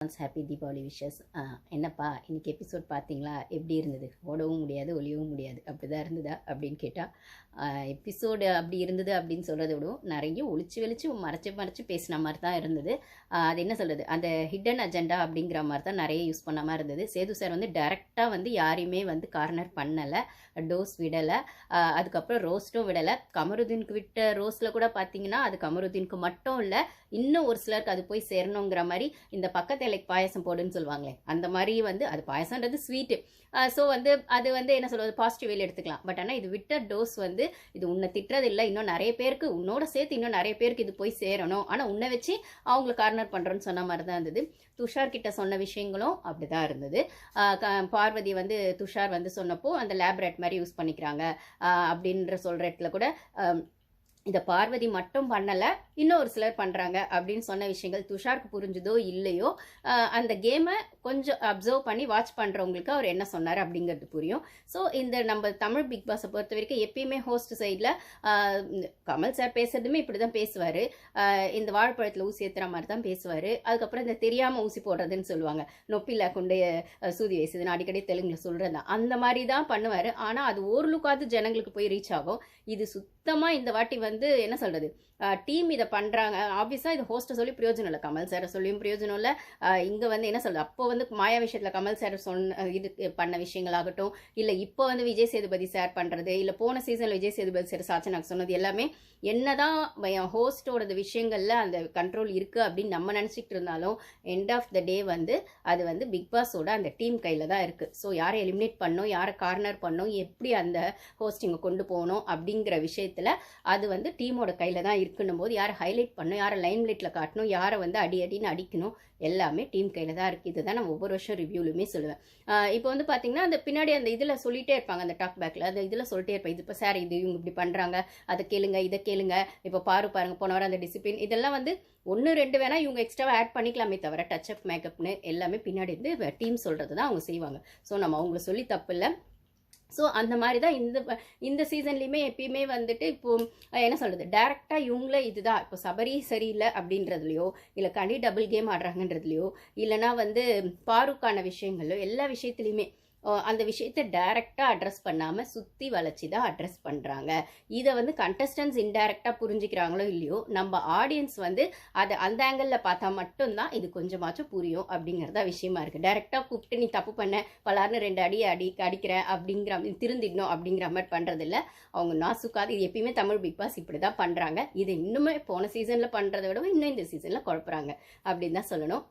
Advance happy Deepavali wishes. என்னப்பா இன்னைக்கு episode பார்த்தீங்களா, எப்படி இருந்தது? ஓடவும் முடியாது, ஒளியவும் முடியாது, அப்படி தான் இருந்ததா அப்படின்னு கேட்டால், எபிசோடு அப்படி இருந்தது அப்படின்னு சொல்கிறத விடவும் நிறைய ஒளிச்சு வெளிச்சு மறைச்சு பேசின மாதிரி தான் இருந்தது. அது என்ன சொல்கிறது, அந்த ஹிடன் அஜெண்டா அப்படிங்கிற மாதிரி தான் நிறைய யூஸ் பண்ண மாதிரி இருந்தது. சேது சார் வந்து டைரெக்டாக வந்து யாரையுமே வந்து கார்னர் பண்ணலை, டோஸ் விடலை, அதுக்கப்புறம் ரோஸ்ட்டும் விடலை. கமருதீனுக்கு விட்ட ரோஸ்ட்டில் கூட பார்த்தீங்கன்னா அது கமருதீனுக்கு மட்டும் இல்லை, இன்னும் ஒரு சிலருக்கு அது போய் சேரணுங்கிற மாதிரி இந்த பக்கத்து இலைக்கு பாயசம் போடுன்னு சொல்லுவாங்களே, அந்த மாதிரி வந்து அது பாயசம்ன்றது ஸ்வீட்டு. ஸோ வந்து அது வந்து என்ன சொல்வது, பாசிட்டிவ் வேலை எடுத்துக்கலாம். பட் ஆனால் இது விட்ட டோஸ் வந்து இது உன்னை திட்டுறது இல்லை, இன்னும் நிறைய பேருக்கு உன்னோட சேர்த்து இன்னும் நிறைய பேருக்கு இது போய் சேரணும், ஆனால் உன்னை வச்சு அவங்கள கார்னர் பண்ணுறோன்னு சொன்ன மாதிரி தான் இருந்தது. துஷார் கிட்ட சொன்ன விஷயங்களும் அப்படி தான் இருந்தது. பார்வதி வந்து துஷார் வந்து சொன்னப்போ அந்த லேப்ரேட் மாதிரி யூஸ் பண்ணிக்கிறாங்க அப்படின்ற சொல்கிற இடத்துல கூட இதை பார்வதி மட்டும் பண்ணலை, இன்னும் ஒரு சிலர் பண்ணுறாங்க அப்படின்னு சொன்ன விஷயங்கள் துஷாருக்கு புரிஞ்சுதோ இல்லையோ, அந்த கேமை கொஞ்சம் அப்சர்வ் பண்ணி வாட்ச் பண்ணுறவங்களுக்கு அவர் என்ன சொன்னார் அப்படிங்கிறது புரியும். ஸோ இந்த நம்ம தமிழ் பிக் பாஸை பொறுத்த வரைக்கும் எப்பயுமே ஹோஸ்ட் சைடில் கமல் சார் பேசுறதுமே இப்படி தான் பேசுவார், இந்த வாழைப்பழத்தில் ஊசி ஏற்றுற மாதிரி தான் பேசுவார். அதுக்கப்புறம் இந்த தெரியாமல் ஊசி போடுறதுன்னு சொல்லுவாங்க, நொப்பில கொண்டு சூதி வயசுதுன்னு அடிக்கடி தெலுங்குல சொல்கிறது தான், அந்த மாதிரி தான் பண்ணுவார். ஆனால் அது ஓரளவுக்காவது ஜனங்களுக்கு போய் ரீச் ஆகும். இது சுத்தமாக இந்த வாட்டி வந்து என்ன சொல்கிறது, டீம் இதை பண்ணுறாங்க. ஆப்வியஸாக இது ஹோஸ்ட்டை சொல்லி பிரயோஜனம் இல்லை, கமல் சாரை சொல்லியும் பிரயோஜனம் இல்லை. இங்கே வந்து என்ன சொல்கிறது, அப்போ வந்து மாயா விஷயத்தில் கமல் சார் இது பண்ண விஷயங்களாகட்டும், இல்லை இப்போ வந்து விஜய் சேதுபதி சார் பண்ணுறது, இல்லை போன சீசனில் விஜய் சேதுபதி சார் சாச்சனாக்கு சொன்னது எல்லாமே என்னதான் ஹோஸ்டோட விஷயங்களில் அந்த கண்ட்ரோல் இருக்குது அப்படின்னு நம்ம நினச்சிக்கிட்டு இருந்தாலும் எண்ட் ஆஃப் த டே வந்து அது வந்து பிக் பாஸோட அந்த டீம் கையில் தான் இருக்குது. ஸோ யாரை எலிமினேட் பண்ணணும், யாரை கார்னர் பண்ணணும், எப்படி அந்த ஹோஸ்டிங்கை கொண்டு போகணும் அப்படிங்கிற விஷயத்தில் அது வந்து டீமோட கையில் தான் இருக்குன்னும் போது யாரை ஹைலைட் பண்ணணும், யாரை லைன் லைட்டில் காட்டணும், யாரை வந்து அடின்னு அடிக்கணும், எல்லாமே டீம் கையில் தான் இருக்குது. இதுதான் நான் ஒவ்வொரு வருஷம் ரிவ்யூலுமே சொல்லுவேன். இப்போ வந்து பார்த்தீங்கன்னா அந்த பின்னாடி அந்த இதில் சொல்லிட்டே இருப்பாங்க, அந்த டாக் பேக்கில் அந்த இதில் சொல்லிட்டே இருப்பேன், இது இப்போ சார் இது இவங்க இப்படி பண்ணுறாங்க, அதை கேளுங்க இதை கேளுங்க, இப்போ பாருங்க போன வாரம் அந்த டிசிப்ளின் இதெல்லாம் வந்து 1-2 வேணால் இவங்க எக்ஸ்ட்ராவாக ஆட் பண்ணிக்கலாமே தவிர டச் அப் மேக்கப்னு எல்லாமே பின்னாடி இருந்து டீம் சொல்கிறது தான் அவங்க செய்வாங்க. ஸோ நம்ம அவங்கள சொல்லி தப்பு இல்லை. ஸோ அந்த மாதிரி தான் இந்த சீசன்லேயுமே எப்பயுமே வந்துட்டு இப்போது என்ன சொல்கிறது, டேரெக்டாக இவங்களே இதுதான் இப்போ சபரி சரியில்லை அப்படின்றதுலையோ, இல்லை கனி டபுள் கேம் ஆடுறாங்கன்றதுலையோ, இல்லைனா வந்து பாருக்கான விஷயங்களோ, எல்லா விஷயத்துலையுமே அந்த விஷயத்தை டைரெக்டாக அட்ரஸ் பண்ணாமல் சுற்றி வளைச்சி தான் அட்ரஸ் பண்ணுறாங்க. இதை வந்து கண்டஸ்டன்ஸ் இன்டைரக்டாக புரிஞ்சுக்கிறாங்களோ இல்லையோ, நம்ம ஆடியன்ஸ் வந்து அதை அந்த ஆங்கிளில் பார்த்தா மட்டும்தான் இது கொஞ்சமாச்சும் புரியும் அப்படிங்கிறதா விஷயமா இருக்குது. டைரெக்டாக கூப்பிட்டு நீ தப்பு பண்ண பலார்னு 2 அடிக்கிறேன் அப்படிங்கிற திருந்திடணும் அப்படிங்கிற மாதிரி பண்ணுறதில்ல. அவங்க நாசுக்காது இது எப்பயுமே தமிழ் பிக் பாஸ் இப்படி தான் பண்ணுறாங்க. இது இன்னுமே போன சீசனில் பண்ணுறதை விட இன்னும் இந்த சீசனில் குழப்புறாங்க அப்படின்னு தான் சொல்லணும்.